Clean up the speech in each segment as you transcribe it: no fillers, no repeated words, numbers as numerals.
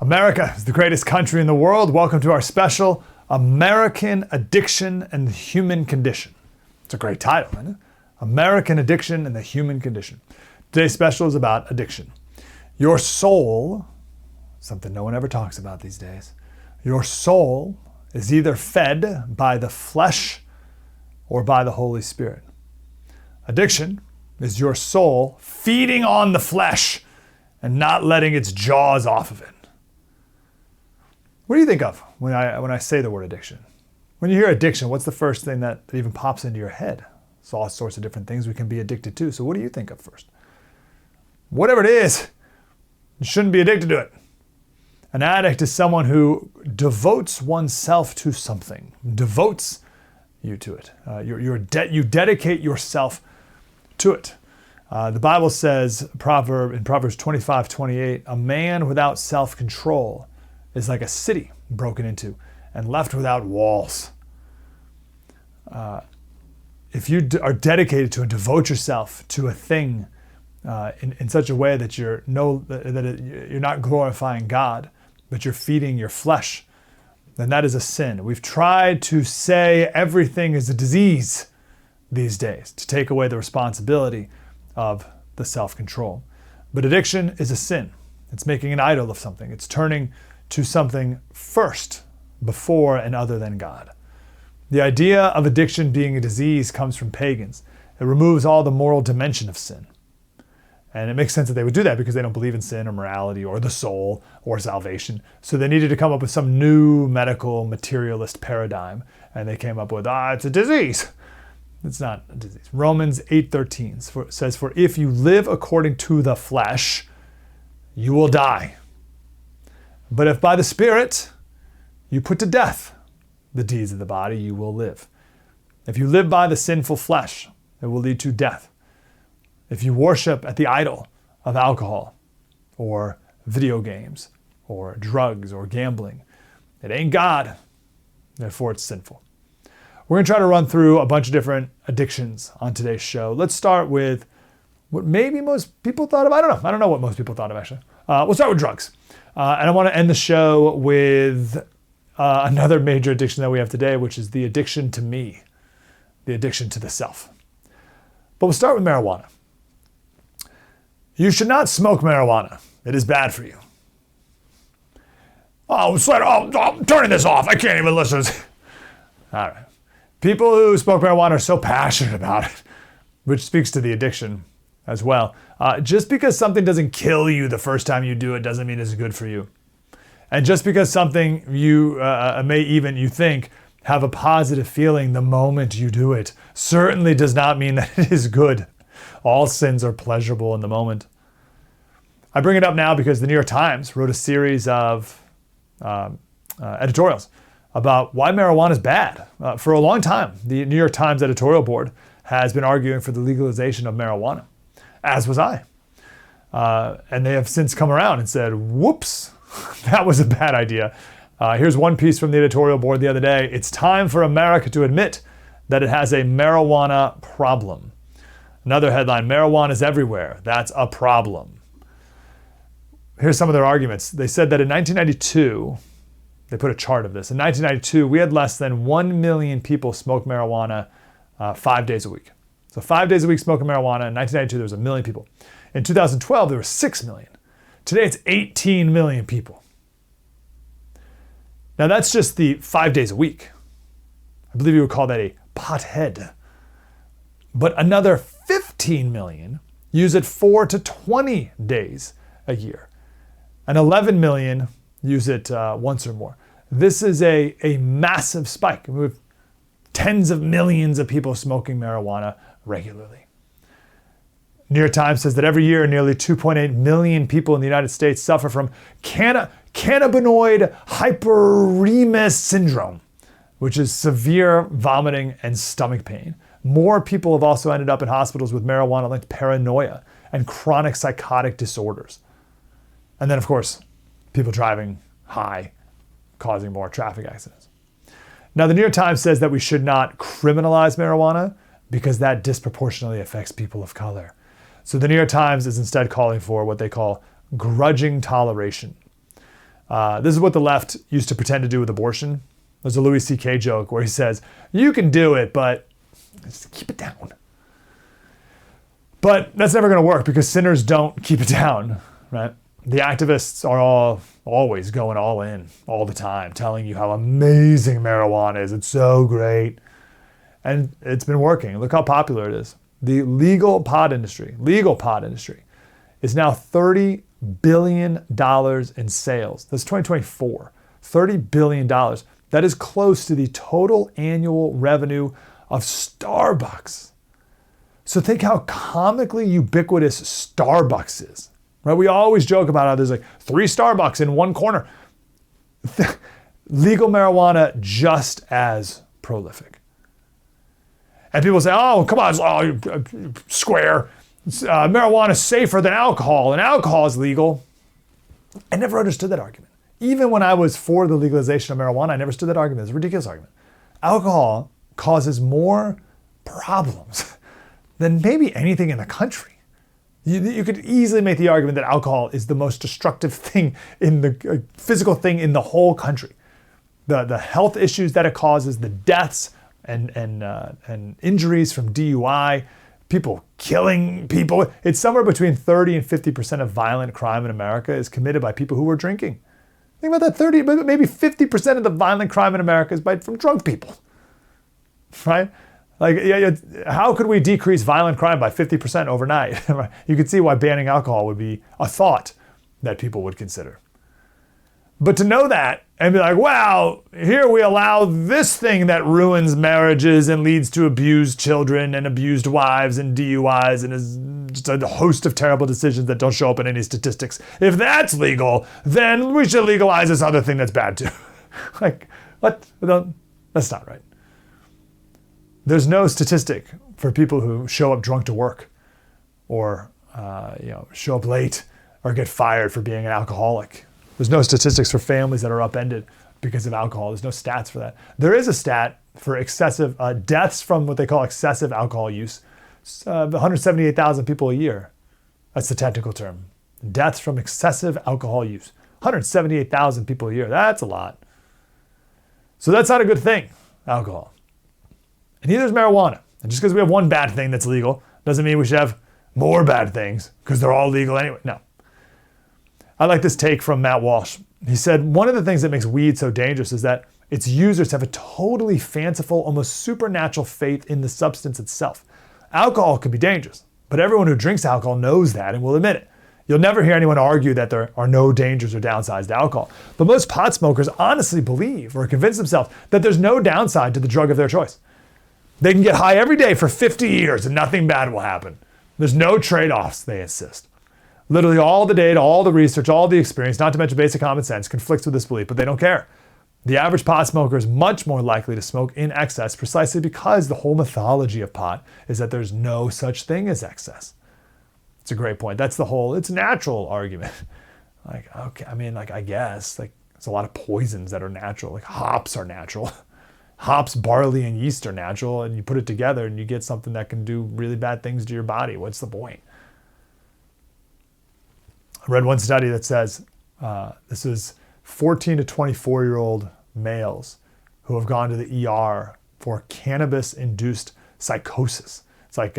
America is the greatest country in the world. Welcome to our special American Addiction and the Human Condition. It's a great title, isn't it? American Addiction and the Human Condition. Today's special is about addiction. Your soul, something no one ever talks about these days, your soul is either fed by the flesh or by the Holy Spirit. Addiction is your soul feeding on the flesh and not letting its jaws off of it. What do you think of when I say the word addiction? When you hear addiction, what's the first thing that even pops into your head? It's all sorts of different things we can be addicted to. So what do you think of first? Whatever it is, you shouldn't be addicted to it. An addict is someone who devotes oneself to something, devotes you to it. You dedicate yourself to it. The Bible says in Proverbs 25:28, a man without self-control is like a city broken into and left without walls. If you are dedicated to and devote yourself to a thing in such a way that you're not glorifying God, but you're feeding your flesh, then that is a sin. We've tried to say everything is a disease these days to take away the responsibility of the self-control. But addiction is a sin. It's making an idol of something. It's turning to something first, before and other than God. The idea of addiction being a disease comes from pagans. It removes all the moral dimension of sin. And it makes sense that they would do that because they don't believe in sin or morality or the soul or salvation. So they needed to come up with some new medical materialist paradigm. And they came up with, it's a disease. It's not a disease. Romans 8:13 says, for if you live according to the flesh, you will die. But if by the Spirit you put to death the deeds of the body, you will live. If you live by the sinful flesh, it will lead to death. If you worship at the idol of alcohol or video games or drugs or gambling, it ain't God, therefore it's sinful. We're going to try to run through a bunch of different addictions on today's show. Let's start with what maybe most people thought of. I don't know what most people thought of, actually. We'll start with drugs. And I want to end the show with another major addiction that we have today, which is the addiction to me, the addiction to the self. But we'll start with marijuana. You should not smoke marijuana. It is bad for you. Oh, Slater, I'm turning this off. I can't even listen. All right. People who smoke marijuana are so passionate about it, which speaks to the addiction as well. Just because something doesn't kill you the first time you do it doesn't mean it's good for you. And just because something you you think have a positive feeling the moment you do it certainly does not mean that it is good. All sins are pleasurable in the moment. I bring it up now because the New York Times wrote a series of editorials about why marijuana is bad. For a long time, the New York Times editorial board has been arguing for the legalization of marijuana, as was I. And they have since come around and said, whoops, that was a bad idea. Here's one piece from the editorial board the other day. It's time for America to admit that it has a marijuana problem. Another headline, marijuana is everywhere. That's a problem. Here's some of their arguments. They said that in 1992, they put a chart of this. In 1992, we had less than 1 million people smoke marijuana 5 days a week. So 5 days a week smoking marijuana. In 1992, there was 1 million people. In 2012, there were 6 million. Today, it's 18 million people. Now, that's just the 5 days a week. I believe you would call that a pothead. But another 15 million use it 4 to 20 days a year. And 11 million use it once or more. This is a massive spike. We have tens of millions of people smoking marijuana regularly. New York Times says that every year, nearly 2.8 million people in the United States suffer from cannabinoid hyperemesis syndrome, which is severe vomiting and stomach pain. More people have also ended up in hospitals with marijuana-linked paranoia and chronic psychotic disorders. And then, of course, people driving high, causing more traffic accidents. Now, the New York Times says that we should not criminalize marijuana because that disproportionately affects people of color. So the New York Times is instead calling for what they call grudging toleration. This is what the left used to pretend to do with abortion. There's a Louis C.K. joke where he says, you can do it, but just keep it down. But that's never going to work because sinners don't keep it down, right? The activists are always going all in all the time, telling you how amazing marijuana is. It's so great. And it's been working. Look how popular it is. The legal pot industry is now $30 billion in sales. That's 2024. $30 billion. That is close to the total annual revenue of Starbucks. So think how comically ubiquitous Starbucks is. Right? We always joke about how there's like 3 Starbucks in one corner. Legal marijuana just as prolific. And people say, oh, come on, square. Marijuana is safer than alcohol, and alcohol is legal. I never understood that argument. Even when I was for the legalization of marijuana, I never understood that argument. It's a ridiculous argument. Alcohol causes more problems than maybe anything in the country. You could easily make the argument that alcohol is the most destructive thing in the physical thing in the whole country. The health issues that it causes, the deaths and injuries from DUI, people killing people. It's somewhere between 30 and 50% of violent crime in America is committed by people who are drinking. Think about that, 30, maybe 50% of the violent crime in America is from drunk people, right? How could we decrease violent crime by 50% overnight? You could see why banning alcohol would be a thought that people would consider. But to know that and be like, wow, here we allow this thing that ruins marriages and leads to abused children and abused wives and DUIs and is just a host of terrible decisions that don't show up in any statistics. If that's legal, then we should legalize this other thing that's bad too. What? That's not right. There's no statistic for people who show up drunk to work or show up late or get fired for being an alcoholic. There's no statistics for families that are upended because of alcohol. There's no stats for that. There is a stat for excessive deaths from what they call excessive alcohol use. 178,000 people a year. That's the technical term. Deaths from excessive alcohol use. 178,000 people a year. That's a lot. So that's not a good thing, alcohol. And neither is marijuana. And just because we have one bad thing that's legal doesn't mean we should have more bad things because they're all legal anyway. No. I like this take from Matt Walsh. He said, one of the things that makes weed so dangerous is that its users have a totally fanciful, almost supernatural faith in the substance itself. Alcohol can be dangerous, but everyone who drinks alcohol knows that and will admit it. You'll never hear anyone argue that there are no dangers or downsides to alcohol. But most pot smokers honestly believe or convince themselves that there's no downside to the drug of their choice. They can get high every day for 50 years and nothing bad will happen. There's no trade-offs, they insist. Literally all the data, all the research, all the experience, not to mention basic common sense, conflicts with this belief, but they don't care. The average pot smoker is much more likely to smoke in excess precisely because the whole mythology of pot is that there's no such thing as excess. It's a great point. That's the whole, it's natural argument. I guess, there's a lot of poisons that are natural, like hops are natural. Hops, barley, and yeast are natural, and you put it together and you get something that can do really bad things to your body. What's the point? I read one study that says this is 14 to 24-year-old males who have gone to the ER for cannabis-induced psychosis. It's like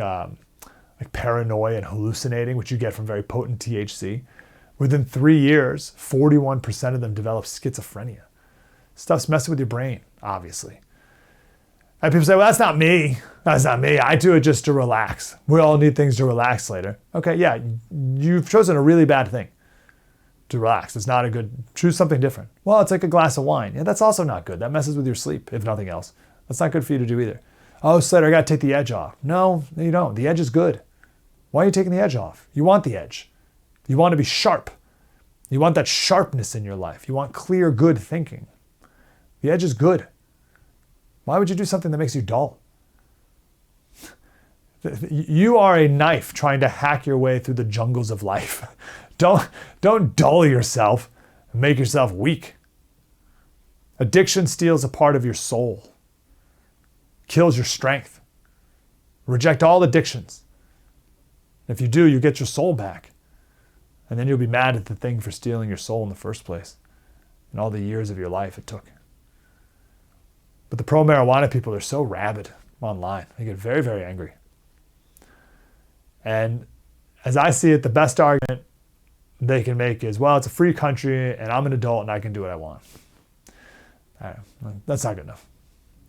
paranoia and hallucinating, which you get from very potent THC. Within 3 years, 41% of them develop schizophrenia. Stuff's messing with your brain, obviously. And people say, well, that's not me. That's not me. I do it just to relax. We all need things to relax, Slater. Okay, yeah, you've chosen a really bad thing to relax. It's not a good, choose something different. Well, it's like a glass of wine. Yeah, that's also not good. That messes with your sleep, if nothing else. That's not good for you to do either. Oh, Slater, I got to take the edge off. No, you don't. The edge is good. Why are you taking the edge off? You want the edge. You want to be sharp. You want that sharpness in your life. You want clear, good thinking. The edge is good. Why would you do something that makes you dull? You are a knife trying to hack your way through the jungles of life. Don't dull yourself and make yourself weak. Addiction steals a part of your soul, kills your strength. Reject all addictions. If you do, you get your soul back. And then you'll be mad at the thing for stealing your soul in the first place. and all the years of your life it took. But the pro-marijuana people are so rabid online. They get very, very angry. And as I see it, the best argument they can make is, well, it's a free country and I'm an adult and I can do what I want. That's not good enough.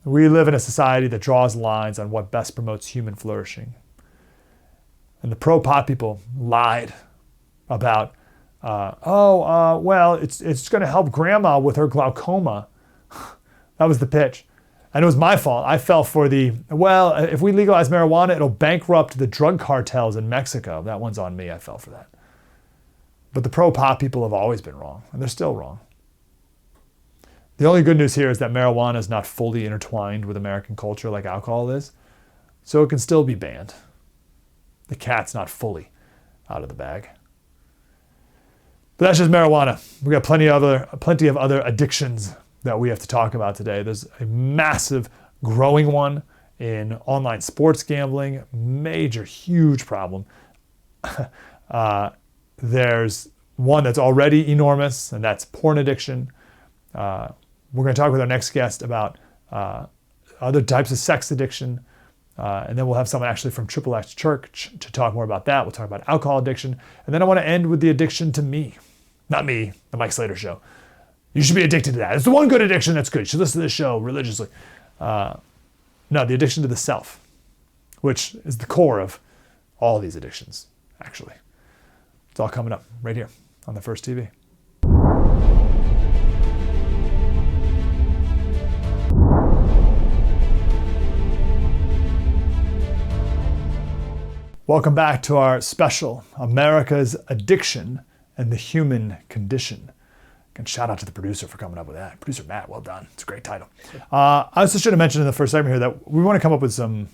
We live in a society that draws lines on what best promotes human flourishing. And the pro-pot people lied about, well, it's going to help grandma with her glaucoma. That was the pitch. And it was my fault. I fell for if we legalize marijuana, it'll bankrupt the drug cartels in Mexico. That one's on me. I fell for that. But the pro-pot people have always been wrong, and they're still wrong. The only good news here is that marijuana is not fully intertwined with American culture like alcohol is, so it can still be banned. The cat's not fully out of the bag. But that's just marijuana. We got plenty of other addictions that we have to talk about today. There's a massive growing one in online sports gambling, major, huge problem. There's one that's already enormous, and that's porn addiction. We're going to talk with our next guest about other types of sex addiction. And then we'll have someone actually from Triple X Church to talk more about that. We'll talk about alcohol addiction. And then I want to end with the addiction to me. Not me, the Mike Slater Show. You should be addicted to that. It's the one good addiction that's good. You should listen to this show religiously. No, the addiction to the self, which is the core of all these addictions, actually. It's all coming up right here on The First TV. Welcome back to our special, America's Addiction and the Human Condition. And shout out to the producer for coming up with that. Producer Matt, well done. It's a great title. I also should have mentioned in the first segment here that we want to come up with some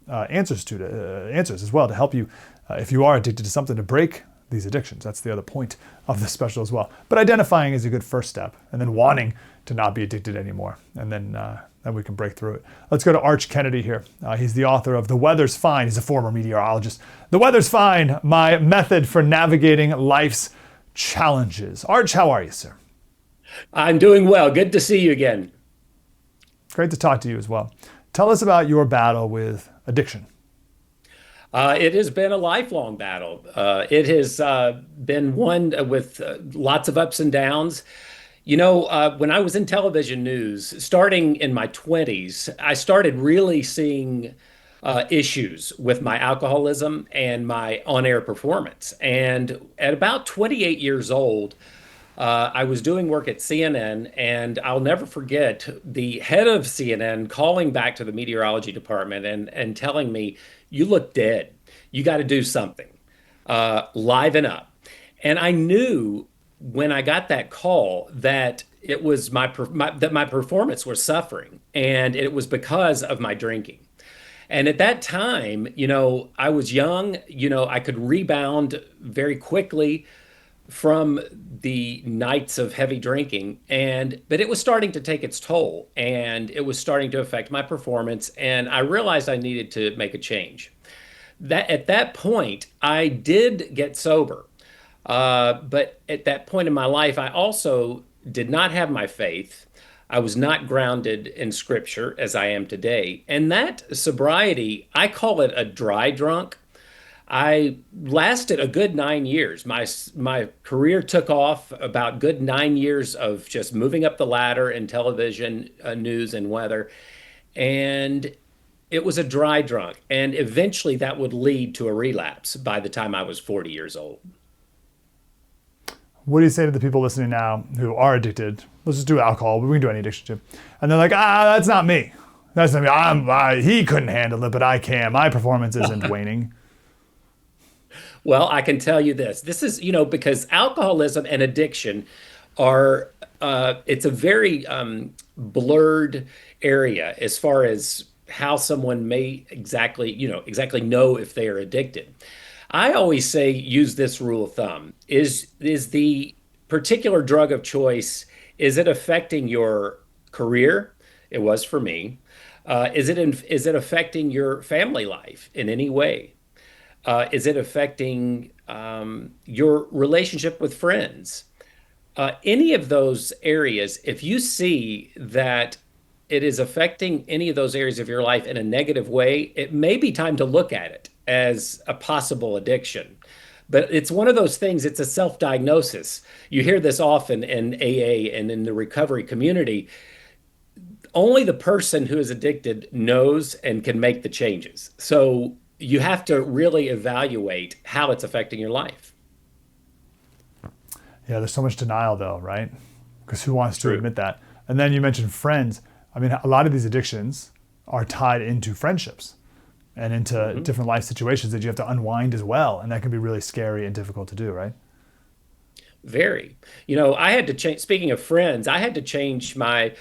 answers as well to help you, if you are addicted to something, to break these addictions. That's the other point of this special as well. But identifying is a good first step, and then wanting to not be addicted anymore, and then we can break through it. Let's go to Arch Kennedy here. He's the author of The Weather's Fine. He's a former meteorologist. The Weather's Fine, My Method for Navigating Life's Challenges. Arch, how are you, sir? I'm doing well. Good to see you again. Great to talk to you as well. Tell us about your battle with addiction. It has been a lifelong battle. It has been one with lots of ups and downs. You know, when I was in television news, starting in my 20s, I started really seeing issues with my alcoholism and my on-air performance. And at about 28 years old, I was doing work at CNN, and I'll never forget the head of CNN calling back to the meteorology department and telling me, "You look dead. You got to do something. Liven up." And I knew when I got that call that it was that my performance was suffering, and it was because of my drinking. And at that time, you know, I was young. You know, I could rebound very quickly from the nights of heavy drinking, but it was starting to take its toll, and it was starting to affect my performance, and I realized I needed to make a change. That at that point, I did get sober, but at that point in my life, I also did not have my faith. I was not grounded in scripture as I am today, and that sobriety, I call it a dry drunk. I lasted a good 9 years. My career took off about good 9 years of just moving up the ladder in television, news, and weather. And it was a dry drunk. And eventually that would lead to a relapse by the time I was 40 years old. What do you say to the people listening now who are addicted? Let's just do alcohol, but we can do any addiction too. And they're like, that's not me. That's not me. He couldn't handle it, but I can. My performance isn't waning. Well, I can tell you this. This is, you know, because alcoholism and addiction are, it's a very blurred area as far as how someone may exactly know if they are addicted. I always say, use this rule of thumb. Is the particular drug of choice, is it affecting your career? It was for me. Is it affecting your family life in any way? Is it affecting your relationship with friends? Any of those areas, if you see that it is affecting any of those areas of your life in a negative way, it may be time to look at it as a possible addiction. But it's one of those things, it's a self-diagnosis. You hear this often in AA and in the recovery community. Only the person who is addicted knows and can make the changes. So you have to really evaluate how it's affecting your life. Yeah, there's so much denial though, right? Because who wants to True. admit that? And then you mentioned friends. I mean, a lot of these addictions are tied into friendships and into Mhm. different life situations that you have to unwind as well. And that can be really scary and difficult to do, right? Very. I had to change, speaking of friends, I had to change my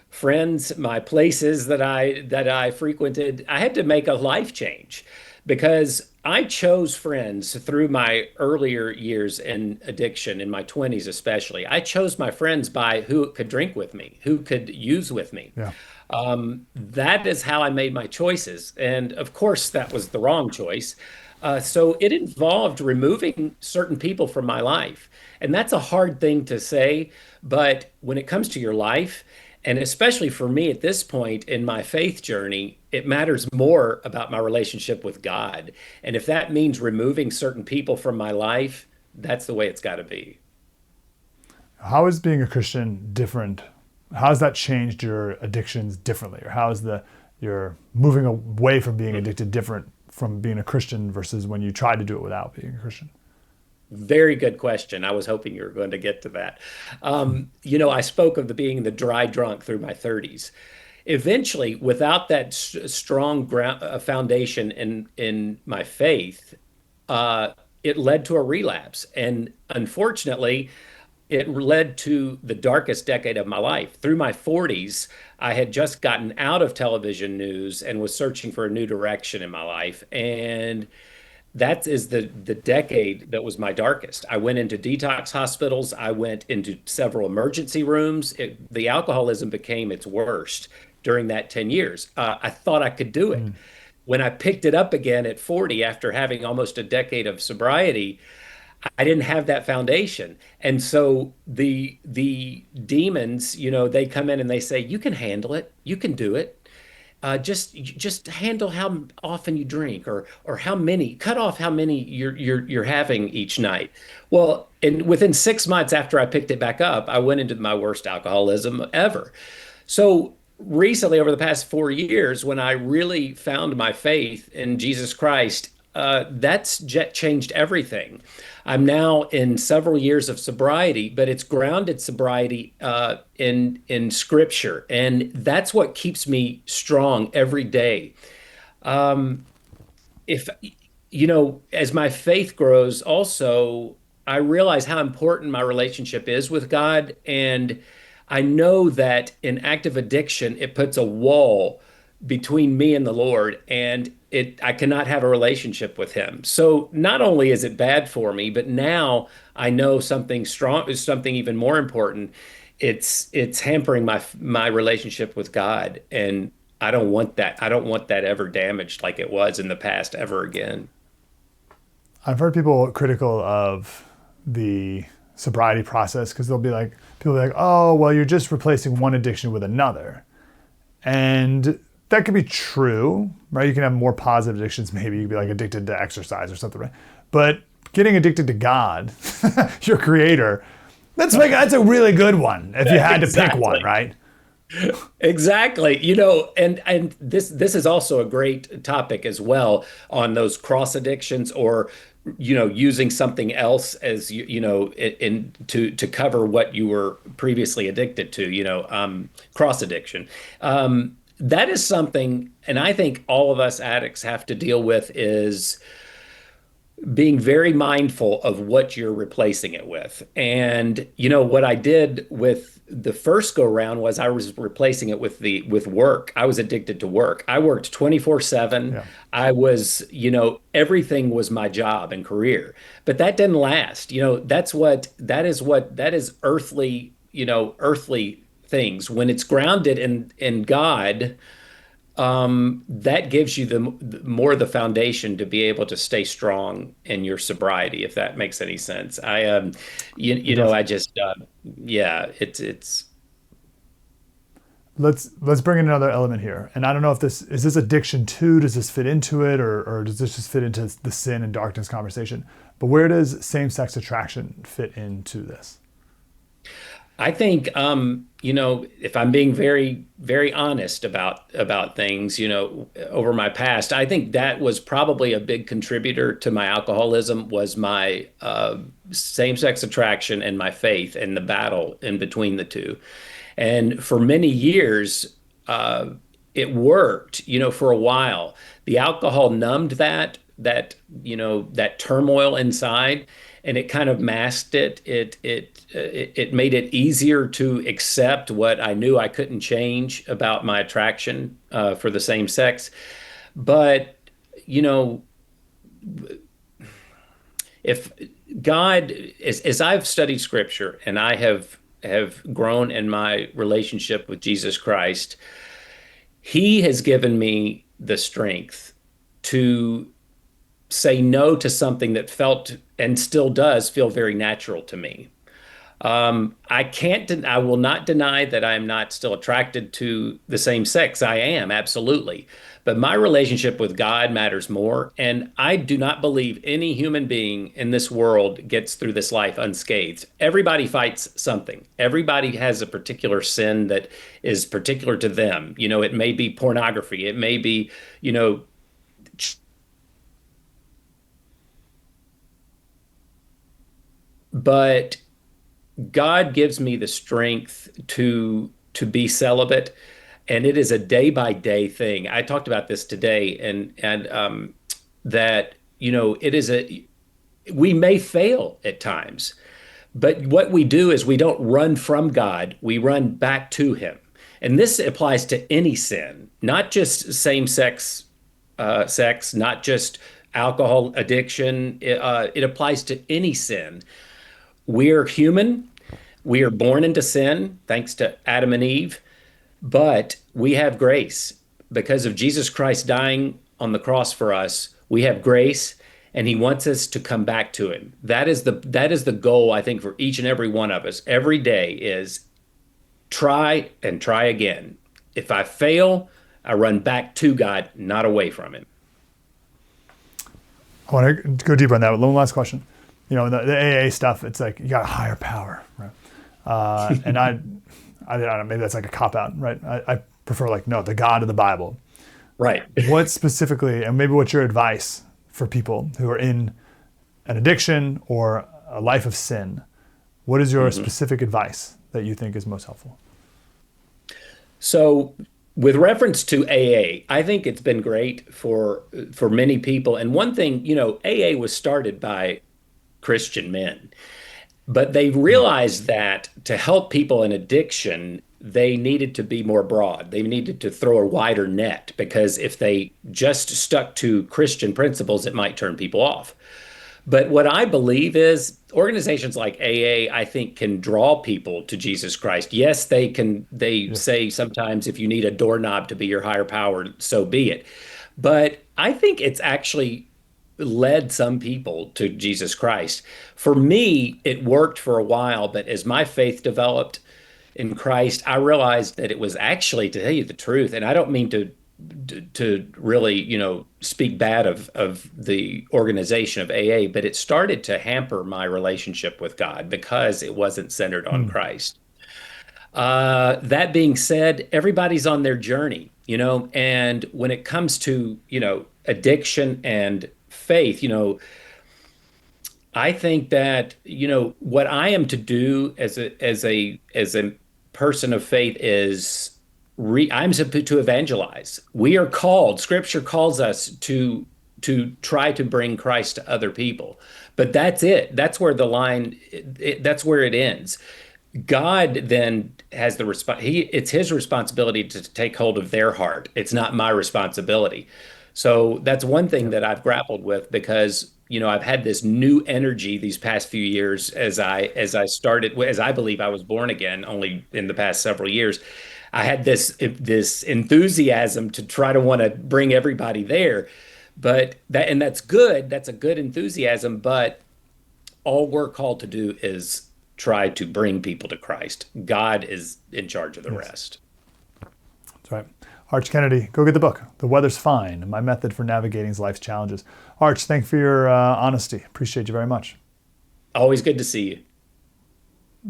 friends, my places that I frequented. I had to make a life change because I chose friends through my earlier years in addiction, in my 20s especially. I chose my friends by who could drink with me, who could use with me. Yeah. That is how I made my choices. And of course, that was the wrong choice. So it involved removing certain people from my life. And that's a hard thing to say. But when it comes to your life, and especially for me at this point in my faith journey, it matters more about my relationship with God. And if that means removing certain people from my life, that's the way it's got to be. How is being a Christian different? How has that changed your addictions differently? Or how is you're moving away from being addicted different from being a Christian versus when you tried to do it without being a Christian? Very good question. I was hoping you were going to get to that. I spoke of the being the dry drunk through my 30s. Eventually, without that strong ground, foundation in my faith, it led to a relapse. And unfortunately, it led to the darkest decade of my life. Through my 40s, I had just gotten out of television news and was searching for a new direction in my life. And that is the decade that was my darkest. I went into detox hospitals. I went into several emergency rooms. The alcoholism became its worst during that 10 years. I thought I could do it. Mm. When I picked it up again at 40 after having almost a decade of sobriety, I didn't have that foundation. And so the demons, they come in and they say, you can handle it. You can do it. Just handle how often you drink or how many, cut off how many you're having each night. Well, and within 6 months after I picked it back up, I went into my worst alcoholism ever. So recently, over the past 4 years, when I really found my faith in Jesus Christ, that's changed everything. I'm now in several years of sobriety, but it's grounded sobriety in Scripture, and that's what keeps me strong every day. Um, if as my faith grows, also I realize how important my relationship is with God, and I know that in active addiction, it puts a wall between me and the Lord, and it I cannot have a relationship with Him. So not only is it bad for me, but now I know something strong is something even more important. It's hampering my relationship with God, and I don't want that. I don't want that ever damaged like it was in the past ever again. I've heard people critical of the sobriety process because people will be like, oh, well, you're just replacing one addiction with another. And that could be true, right? You can have more positive addictions. Maybe you'd be like addicted to exercise or something, right? But getting addicted to God, your creator, that's a really good one if you had to pick one, Exactly. right? Exactly. And this is also a great topic as well on those cross addictions or using something else as to cover what you were previously addicted to, cross addiction. That is something, and I think all of us addicts have to deal with is being very mindful of what you're replacing it with. And what I did with the first go round was I was replacing it with work. I was addicted to work. I worked 24/7. Yeah. I was, everything was my job and career. But that didn't last. That is earthly, earthly things. When it's grounded in God, that gives you the more the foundation to be able to stay strong in your sobriety, if that makes any sense. It You know, does. I just, yeah, it's. Let's bring in another element here. And I don't know if this is this addiction too. Does this fit into it, or does this just fit into the sin and darkness conversation? But where does same-sex attraction fit into this? I think, you know, if I'm being very, very honest about things, you know, over my past, I think that was probably a big contributor to my alcoholism was my same-sex attraction and my faith and the battle in between the two. And for many years, it worked, you know, for a while. The alcohol numbed that turmoil inside, and it kind of masked it. It made it easier to accept what I knew I couldn't change about my attraction for the same sex. But, you know, if God, as I've studied scripture and I have grown in my relationship with Jesus Christ, he has given me the strength to say no to something that felt and still does feel very natural to me. I will not deny that I am not still attracted to the same sex. I am, absolutely. But my relationship with God matters more. And I do not believe any human being in this world gets through this life unscathed. Everybody fights something. Everybody has a particular sin that is particular to them. You know, it may be pornography. It may be, you know, but God gives me the strength to be celibate, and it is a day by day thing. I talked about this today, and that you know it is a we may fail at times, but what we do is we don't run from God, we run back to Him, and this applies to any sin, not just sex, not just alcohol addiction. It applies to any sin. We're human. We are born into sin, thanks to Adam and Eve, but we have grace because of Jesus Christ dying on the cross for us. We have grace, and He wants us to come back to Him. That is the goal, I think, for each and every one of us. Every day is try and try again. If I fail, I run back to God, not away from Him. I want to go deeper on that. One last question. You know, the AA stuff, it's like you got a higher power, right? And I don't know, maybe that's like a cop out, right? I prefer like, no, the God of the Bible. Right. What specifically, and maybe what's your advice for people who are in an addiction or a life of sin? What is your Mhm. specific advice that you think is most helpful? So, with reference to AA, I think it's been great for many people. And one thing, you know, AA was started by Christian men, but they realized that to help people in addiction, they needed to be more broad. They needed to throw a wider net because if they just stuck to Christian principles, it might turn people off. But what I believe is organizations like AA, I think, can draw people to Jesus Christ. Yes, they can, they Yes. say sometimes if you need a doorknob to be your higher power, so be it. But I think it's actually led some people to Jesus Christ. For me, it worked for a while, but as my faith developed in Christ, I realized that it was actually, to tell you the truth, and I don't mean to really, you know, speak bad of the organization of AA, but it started to hamper my relationship with God because it wasn't centered on Hmm. Christ. That being said, everybody's on their journey, you know, and when it comes to, you know, addiction and faith, you know, I think that, you know, what I am to do as a person of faith is I'm supposed to evangelize. We are called, scripture calls us to try to bring Christ to other people. But that's it. That's where the line that's where it ends. God then has the it's his responsibility to take hold of their heart. It's not my responsibility. So that's one thing Yep. that I've grappled with because, you know, I've had this new energy these past few years as I started, as I believe I was born again only in the past several years. I had this enthusiasm to try to want to bring everybody there. But that's good. That's a good enthusiasm, but all we're called to do is try to bring people to Christ. God is in charge of the rest. That's right. Arch Kennedy, go get the book, The Weather's Fine, My Method for Navigating Life's Challenges. Arch, thank you for your honesty. Appreciate you very much. Always good to see you.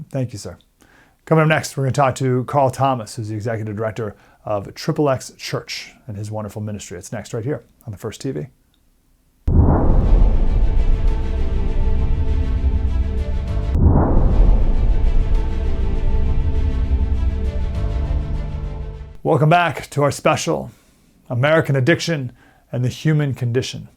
Thank you, sir. Coming up next, we're going to talk to Carl Thomas, who's the executive director of X Church and his wonderful ministry. It's next right here on the First TV. Welcome back to our special, American Addiction and the Human Condition.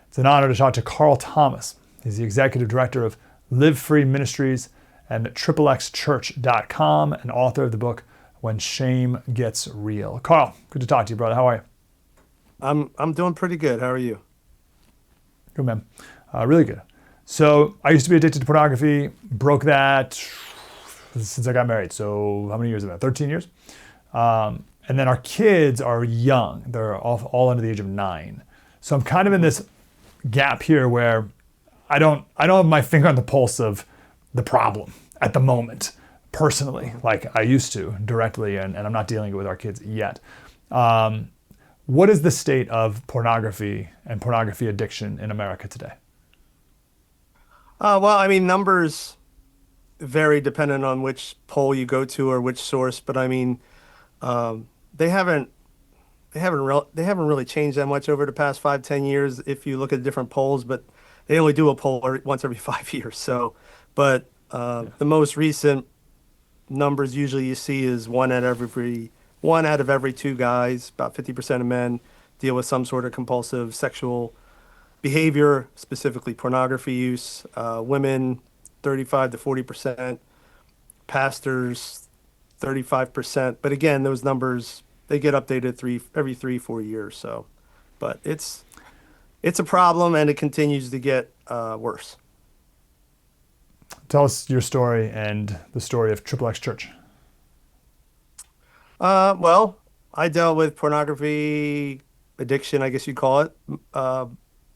It's an honor to talk to Carl Thomas. He's the executive director of Live Free Ministries and XXXchurch.com and author of the book, When Shame Gets Real. Carl, good to talk to you, brother. How are you? I'm doing pretty good. How are you? Good, man. Really good. So I used to be addicted to pornography, broke that since I got married. So how many years is that? 13 years? And then our kids are young. They're all under the age of 9. So I'm kind of in this gap here where I don't have my finger on the pulse of the problem at the moment, personally, like I used to directly, and I'm not dealing with our kids yet. What is the state of pornography and pornography addiction in America today? Well, I mean, numbers vary depending on which poll you go to or which source, but I mean, they haven't really changed that much over the past 5-10 years if you look at different polls, but they only do a poll once every 5 years. So, but the most recent numbers usually you see is one out of every 2 guys, about 50% of men deal with some sort of compulsive sexual behavior, specifically pornography use. Women, 35 to 40%. Pastors, 35%. But again, those numbers, they get updated every 3-4 years. So, but it's a problem, and it continues to get worse. Tell us your story and the story of XXX Church. Well, I dealt with pornography addiction, I guess you'd call it.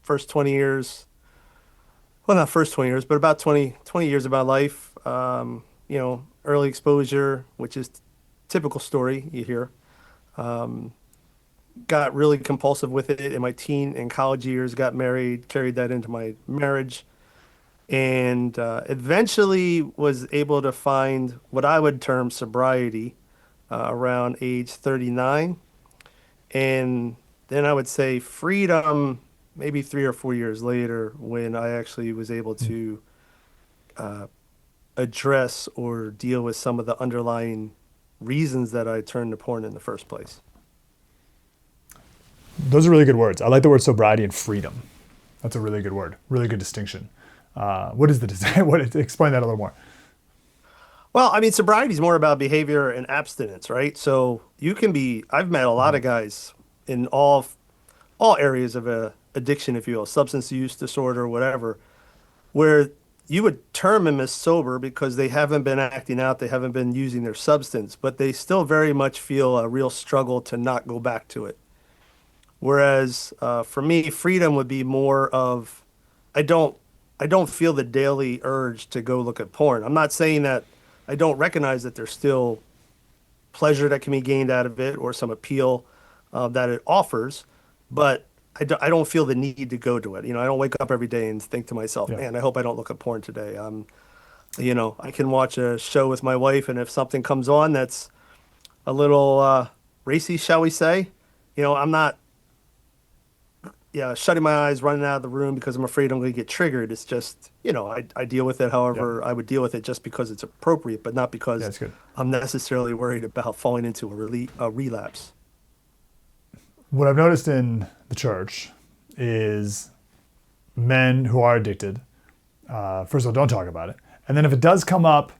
First 20 years, well, not first 20 years, but about 20 years of my life. Early exposure, which is typical story you hear. Got really compulsive with it in my teen and college years, got married, carried that into my marriage, and eventually was able to find what I would term sobriety around age 39. And then I would say freedom maybe 3 or 4 years later, when I actually was able to address or deal with some of the underlying reasons that I turned to porn in the first place. Those are really good words. I like the word sobriety and freedom. That's a really good word. Really good distinction. What is explain that a little more. Well, I mean, sobriety is more about behavior and abstinence, right? So I've met a lot of guys in all areas of addiction, if you will, substance use disorder, whatever, where you would term them as sober because they haven't been acting out, they haven't been using their substance, but they still very much feel a real struggle to not go back to it. Whereas for me, freedom would be more of, I don't feel the daily urge to go look at porn. I'm not saying that I don't recognize that there's still pleasure that can be gained out of it or some appeal that it offers, but I don't feel the need to go to it. I don't wake up every day and think to myself, man, I hope I don't look at porn today. I can watch a show with my wife, and if something comes on that's a little racy, shall we say, I'm not shutting my eyes, running out of the room because I'm afraid I'm going to get triggered. It's just, I deal with it however I would deal with it, just because it's appropriate, but not because I'm necessarily worried about falling into a relapse. What I've noticed in the church is men who are addicted, first of all, don't talk about it. And then if it does come up,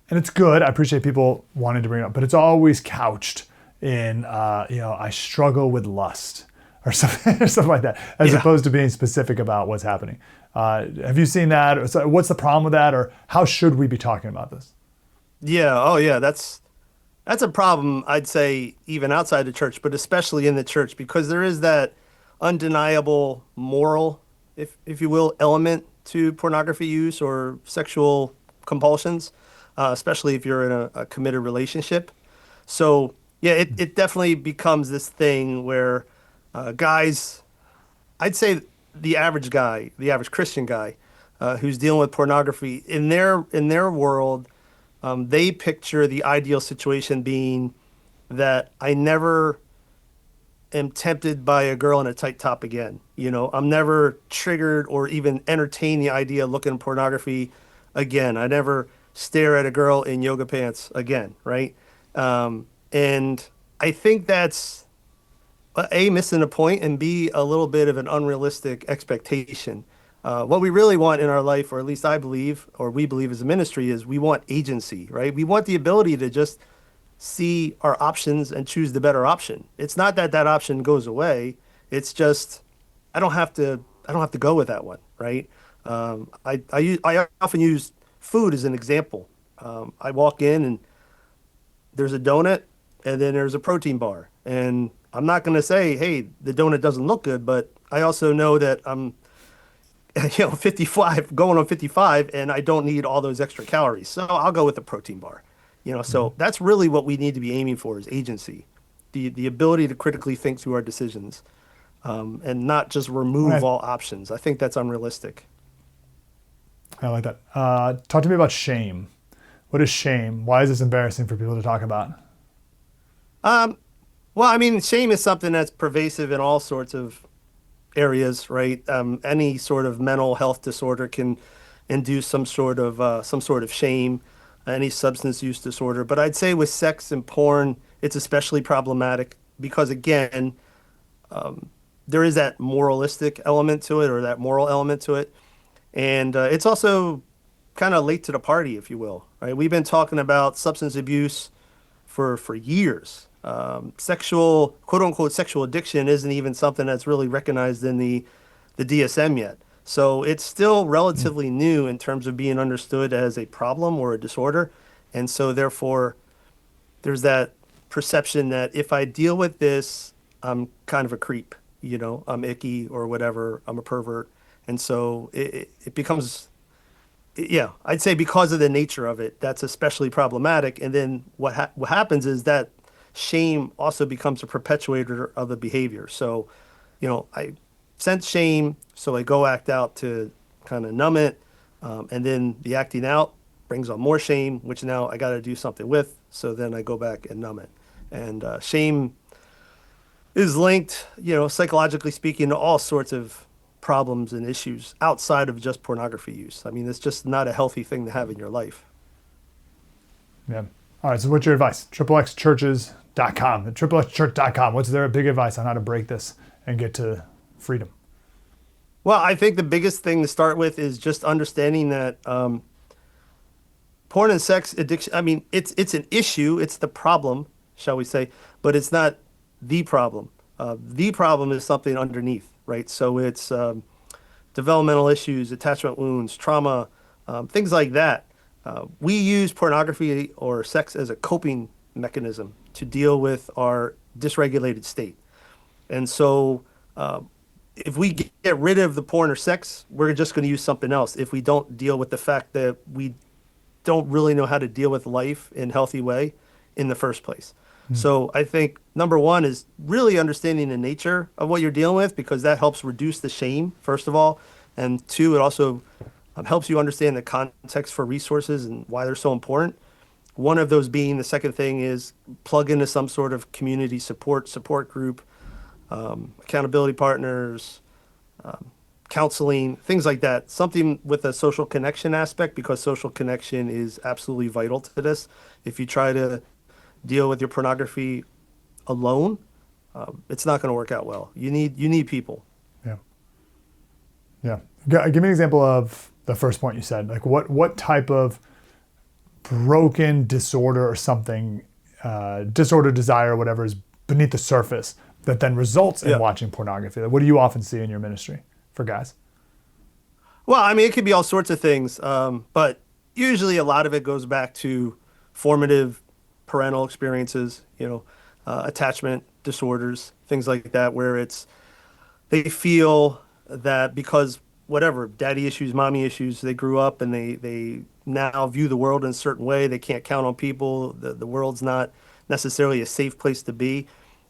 and it's good, I appreciate people wanting to bring it up, but it's always couched in, I struggle with lust or something like that, as opposed to being specific about what's happening. Have you seen that? What's the problem with that? Or how should we be talking about this? Yeah. Oh, yeah. That's That's a problem, I'd say, even outside the church, but especially in the church, because there is that undeniable moral, if you will, element to pornography use or sexual compulsions, especially if you're in a committed relationship. So, yeah, it definitely becomes this thing where guys, I'd say the average guy, the average Christian guy, who's dealing with pornography in their world, they picture the ideal situation being that I never am tempted by a girl in a tight top again. I'm never triggered or even entertain the idea of looking at pornography again. I never stare at a girl in yoga pants again, right? And I think that's A, missing a point, and B, a little bit of an unrealistic expectation. What we really want in our life, or at least I believe, or we believe as a ministry, is we want agency, right? We want the ability to just see our options and choose the better option. It's not that that option goes away. It's just I don't have to go with that one, right? I often use food as an example. I walk in and there's a donut and then there's a protein bar. And I'm not going to say, hey, the donut doesn't look good, but I also know that I'm 55, going on 55, and I don't need all those extra calories. So I'll go with the protein bar. So that's really what we need to be aiming for is agency, the ability to critically think through our decisions, and not just remove Right. all options. I think that's unrealistic. I like that. Talk to me about shame. What is shame? Why is this embarrassing for people to talk about? Well, I mean, shame is something that's pervasive in all sorts of areas, right? Any sort of mental health disorder can induce some sort of shame, any substance use disorder. But I'd say with sex and porn, it's especially problematic because again, there is that moralistic element to it or that moral element to it, and it's also kind of late to the party, if you will, right? We've been talking about substance abuse for years. Sexual, quote unquote, sexual addiction isn't even something that's really recognized in the DSM yet. So it's still relatively new in terms of being understood as a problem or a disorder. And so therefore, there's that perception that if I deal with this, I'm kind of a creep, I'm icky or whatever, I'm a pervert. And so it becomes, yeah, I'd say because of the nature of it, that's especially problematic. And then what happens is that shame also becomes a perpetuator of the behavior. So, I sense shame, so I go act out to kind of numb it, and then the acting out brings on more shame, which now I got to do something with. So then I go back and numb it, and shame is linked, psychologically speaking, to all sorts of problems and issues outside of just pornography use. I mean, it's just not a healthy thing to have in your life. Yeah. All right. So what's your advice? XXXchurches.com. XXXchurch.com. What's their big advice on how to break this and get to freedom? Well, I think the biggest thing to start with is just understanding that porn and sex addiction, I mean, it's an issue, it's the problem, shall we say, but it's not the problem. The problem is something underneath, right? So it's developmental issues, attachment wounds, trauma, things like that. We use pornography or sex as a coping mechanism to deal with our dysregulated state. And so if we get rid of the porn or sex, we're just going to use something else if we don't deal with the fact that we don't really know how to deal with life in a healthy way in the first place. So I think number one is really understanding the nature of what you're dealing with because that helps reduce the shame, first of all. And two, it also helps you understand the context for resources and why they're so important. One of those being the second thing is plug into some sort of community support group, accountability partners, counseling, things like that. Something with a social connection aspect because social connection is absolutely vital to this. If you try to deal with your pornography alone, it's not going to work out well. You need people. Yeah. Yeah. Give me an example of the first point you said. Like what type of broken disorder or something, disorder, desire, whatever is beneath the surface that then results in Yeah. watching pornography? Like, what do you often see in your ministry for guys? Well, I mean, it could be all sorts of things, but usually a lot of it goes back to formative parental experiences, attachment disorders, things like that, where they feel that because whatever, daddy issues, mommy issues, they grew up and they now view the world in a certain way. They can't count on people. The world's not necessarily a safe place to be.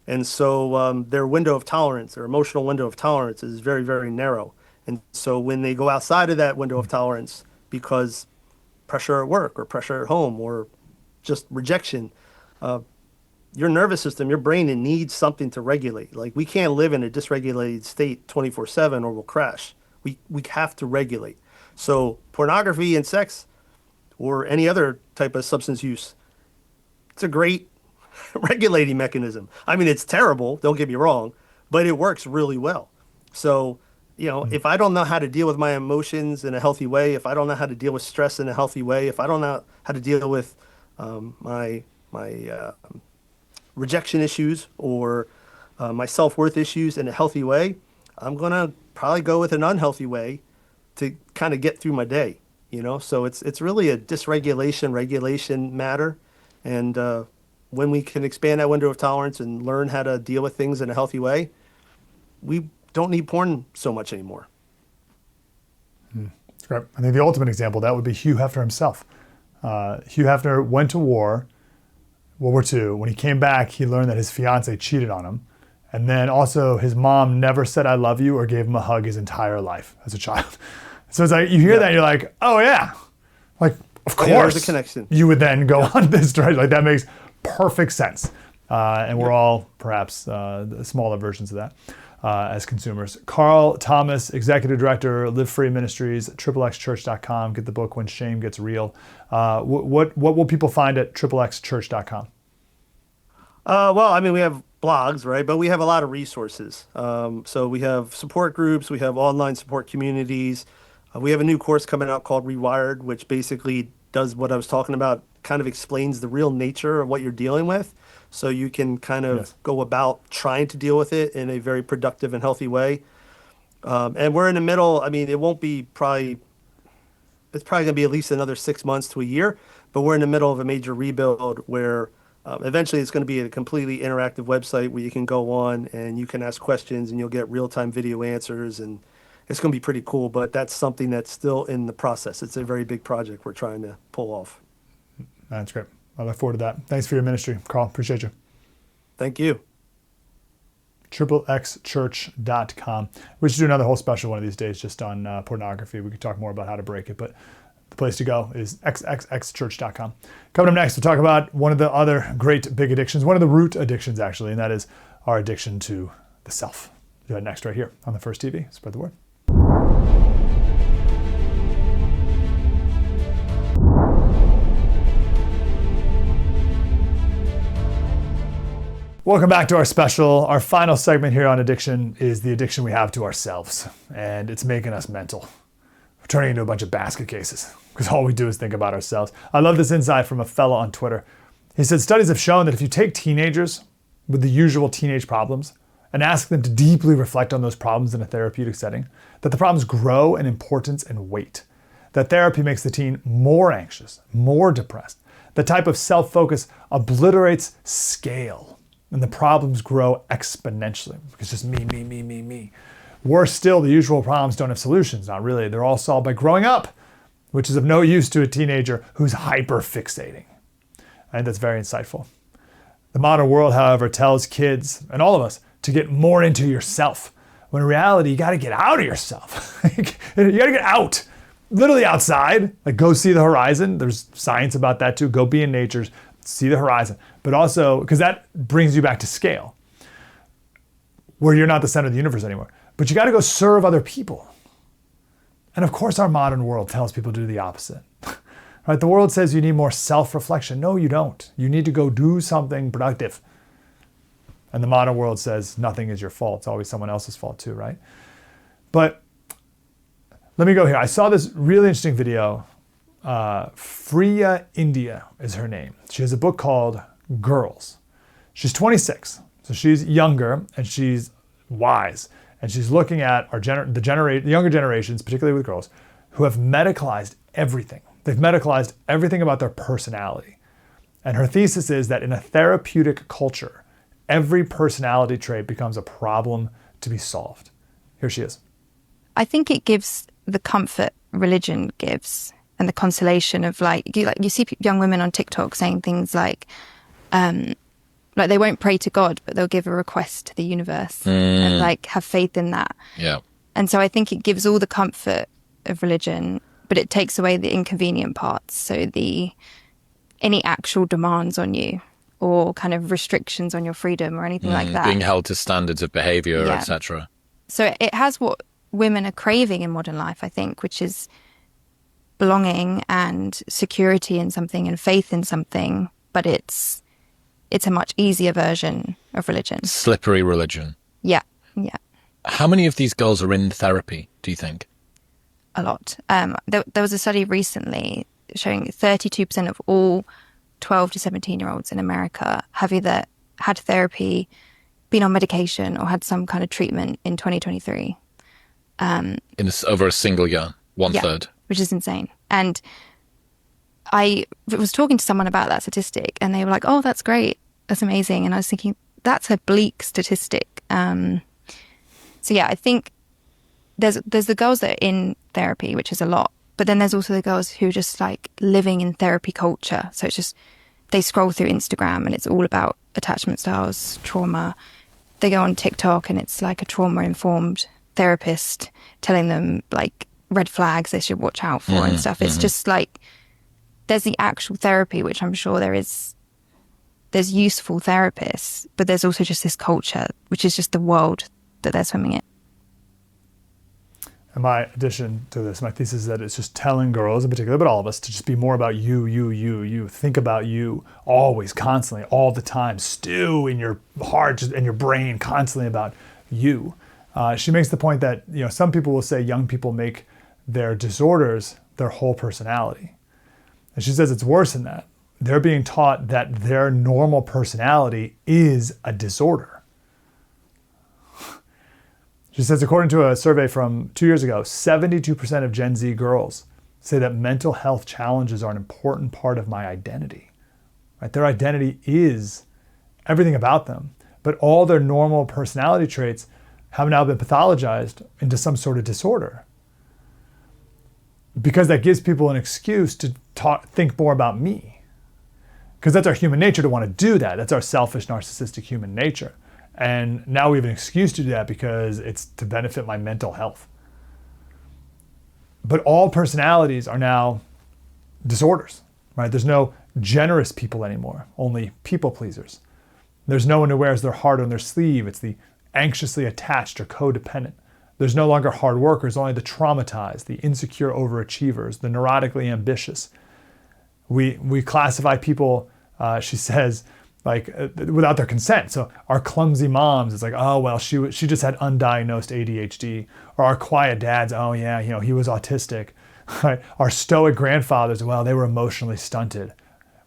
And so their window of tolerance, their emotional window of tolerance is very, very narrow. And so when they go outside of that window of tolerance because pressure at work or pressure at home or just rejection, your nervous system, your brain, it needs something to regulate. Like we can't live in a dysregulated state 24/7 or we'll crash. We have to regulate. So pornography and sex or any other type of substance use, it's a great regulating mechanism. I mean, it's terrible, don't get me wrong, but it works really well. So, if I don't know how to deal with my emotions in a healthy way, if I don't know how to deal with stress in a healthy way, if I don't know how to deal with my rejection issues or my self-worth issues in a healthy way, I'm going to probably go with an unhealthy way to kind of get through my day, So it's really a dysregulation, regulation matter. And when we can expand that window of tolerance and learn how to deal with things in a healthy way, we don't need porn so much anymore. That's great. I think the ultimate example of that would be Hugh Hefner himself. Hugh Hefner went to World War II. When he came back, he learned that his fiance cheated on him. And then also his mom never said I love you or gave him a hug his entire life as a child. So it's like, you hear that and you're like, oh yeah. Like, of course, there's a connection. You would then go on this direction. Like that makes perfect sense. And we're all perhaps smaller versions of that as consumers. Carl Thomas, Executive Director, Live Free Ministries, xxchurch.com. Get the book When Shame Gets Real. What will people find at xxchurch.com? Well, I mean, we have blogs, right? But we have a lot of resources. So we have support groups. We have online support communities. We have a new course coming out called Rewired, which basically does what I was talking about, kind of explains the real nature of what you're dealing with. So you can kind of go about trying to deal with it in a very productive and healthy way. And we're in the middle. I mean, it won't be it's probably going to be at least another 6 months to a year, but we're in the middle of a major rebuild where eventually it's going to be a completely interactive website where you can go on and you can ask questions and you'll get real-time video answers, and it's going to be pretty cool, but that's something that's still in the process. It's a very big project we're trying to pull off. That's great. I look forward to that. Thanks for your ministry, Carl. Appreciate you. Thank you. xxchurch.com. We should do another whole special one of these days just on pornography. We could talk more about how to break it, but the place to go is xxchurch.com. Coming up next, we'll talk about one of the other great big addictions, one of the root addictions actually, and that is our addiction to the self. We'll do that next right here on the First TV. Spread the word. Welcome back to our special. Our final segment here on addiction is the addiction we have to ourselves, and it's making us mental. We're turning into a bunch of basket cases because all we do is think about ourselves. I love this insight from a fellow on Twitter. He said, studies have shown that if you take teenagers with the usual teenage problems and ask them to deeply reflect on those problems in a therapeutic setting, that the problems grow in importance and weight. That therapy makes the teen more anxious, more depressed. The type of self-focus obliterates scale, and the problems grow exponentially. It's just me. Worse still, the usual problems don't have solutions. Not really. They're all solved by growing up, which is of no use to a teenager who's hyper-fixating. I think that's very insightful. The modern world, however, tells kids, and all of us, to get more into yourself. When in reality, you gotta get out of yourself. You gotta get out. Literally outside, like go see the horizon. There's science about that too. Go be in nature, see the horizon. But also, because that brings you back to scale, where you're not the center of the universe anymore. But you gotta go serve other people. And of course, our modern world tells people to do the opposite. Right? The world says you need more self-reflection. No, you don't. You need to go do something productive. And the modern world says nothing is your fault. It's always someone else's fault too, right? But let me go here. I saw this really interesting video. Freya India is her name. She has a book called Girls. She's 26, so she's younger and she's wise. And she's looking at the younger generations, particularly with girls, who have medicalized everything. They've medicalized everything about their personality. And her thesis is that in a therapeutic culture, every personality trait becomes a problem to be solved. Here she is. I think it gives the comfort religion gives and the consolation of you see young women on TikTok saying things like they won't pray to God, but they'll give a request to the universe and have faith in that. Yeah. And so I think it gives all the comfort of religion, but it takes away the inconvenient parts. So any actual demands on you or kind of restrictions on your freedom or anything like that. Being held to standards of behavior, Yeah. etc. So it has what women are craving in modern life, I think, which is belonging and security in something and faith in something, but it's a much easier version of religion. Slippery religion. Yeah. How many of these girls are in therapy, do you think? A lot. There was a study recently showing 32% of all 12 to 17-year-olds in America have either had therapy, been on medication, or had some kind of treatment in 2023. Over a single year, one third. Which is insane. And I was talking to someone about that statistic, and they were like, "Oh, that's great, that's amazing." And I was thinking, that's a bleak statistic. So yeah, I think there's the girls that are in therapy, which is a lot, but then there's also the girls who are just like living in therapy culture. So it's just they scroll through Instagram and it's all about attachment styles, trauma. They go on TikTok and it's like a trauma-informed therapist telling them like red flags they should watch out for and stuff. It's just like there's the actual therapy, which I'm sure there's useful therapists, but there's also just this culture, which is just the world that they're swimming in. And my addition to this, my thesis is that it's just telling girls in particular, but all of us, to just be more about you. Think about you always, constantly, all the time. Stew in your heart and your brain constantly about you. She makes the point that some people will say young people make their disorders their whole personality. And she says it's worse than that. They're being taught that their normal personality is a disorder. She says, according to a survey from 2 years ago, 72% of Gen Z girls say that mental health challenges are an important part of my identity. Right? Their identity is everything about them, but all their normal personality traits have now been pathologized into some sort of disorder. Because that gives people an excuse to think more about me. Because that's our human nature to want to do that. That's our selfish, narcissistic human nature. And now we have an excuse to do that because it's to benefit my mental health. But all personalities are now disorders, right? There's no generous people anymore, only people pleasers. There's no one who wears their heart on their sleeve. It's the anxiously attached or codependent. There's no longer hard workers, only the traumatized, the insecure overachievers, the neurotically ambitious. We classify people, she says, without their consent. So our clumsy moms, it's like, oh, well, she just had undiagnosed ADHD. Or our quiet dads, oh yeah, he was autistic. Right? Our stoic grandfathers, well, they were emotionally stunted.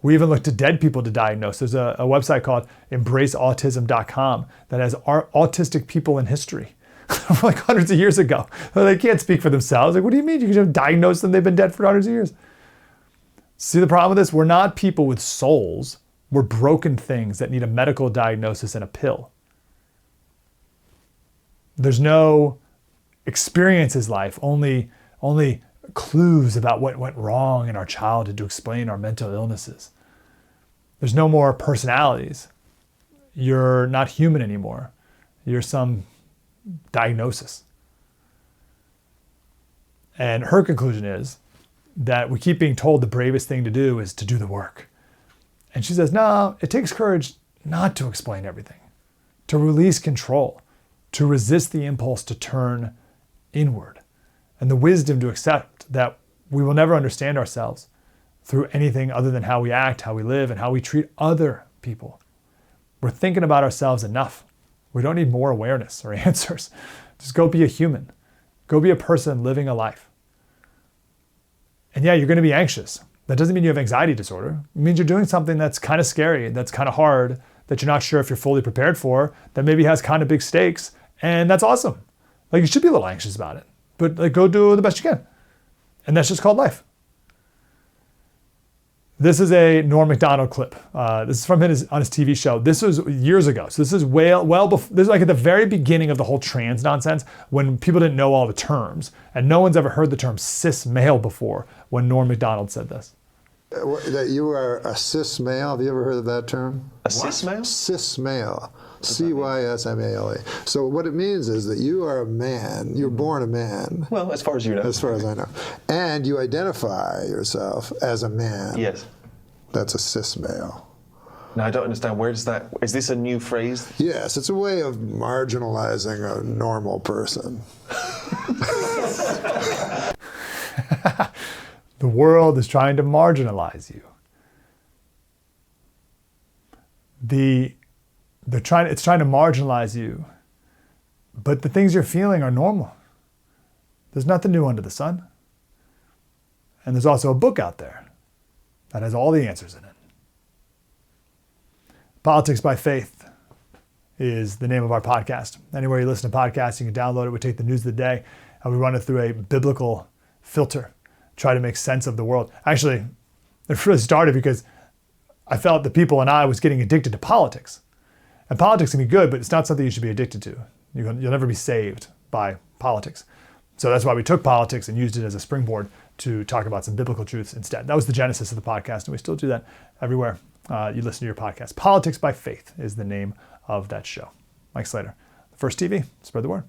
We even look to dead people to diagnose. There's a website called embraceautism.com that has autistic people in history from like hundreds of years ago. They can't speak for themselves. Like, what do you mean? You can just diagnose them? They've been dead for hundreds of years. See the problem with this? We're not people with souls. We're broken things that need a medical diagnosis and a pill. There's no experiences life, only clues about what went wrong in our childhood to explain our mental illnesses. There's no more personalities. You're not human anymore. You're some diagnosis. And her conclusion is that we keep being told the bravest thing to do is to do the work. And she says, no, it takes courage not to explain everything, to release control, to resist the impulse to turn inward, and the wisdom to accept that we will never understand ourselves through anything other than how we act, how we live, and how we treat other people. We're thinking about ourselves enough. We don't need more awareness or answers. Just go be a human. Go be a person living a life. And yeah, you're going to be anxious. That doesn't mean you have anxiety disorder. It means you're doing something that's kind of scary, that's kind of hard, that you're not sure if you're fully prepared for, that maybe has kind of big stakes, and that's awesome. Like, you should be a little anxious about it, but go do the best you can. And that's just called life. This is a Norm Macdonald clip. This is from on his TV show. This was years ago. So this is well before, this is like at the very beginning of the whole trans nonsense, when people didn't know all the terms. And no one's ever heard the term cis male before when Norm Macdonald said this. That you are a cis male. Have you ever heard of that term? A cis male? Cis male. C-Y-S-M-A-L-E. So what it means is that you are a man. You're born a man. Well, as far as you know. As far as I know. And you identify yourself as a man. Yes. That's a cis male. Now, I don't understand. Where does that... Is this a new phrase? Yes, it's a way of marginalizing a normal person. The world is trying to marginalize you. It's trying to marginalize you, but the things you're feeling are normal. There's nothing new under the sun. And there's also a book out there that has all the answers in it. Politics by Faith is the name of our podcast. Anywhere you listen to podcasts, you can download it. We take the news of the day and we run it through a biblical filter, try to make sense of the world. Actually, it really started because I felt the people and I was getting addicted to politics. And politics can be good, but it's not something you should be addicted to. You'll never be saved by politics. So that's why we took politics and used it as a springboard to talk about some biblical truths instead. That was the genesis of the podcast, and we still do that everywhere you listen to your podcast. Politics by Faith is the name of that show. Mike Slater, First TV, spread the word.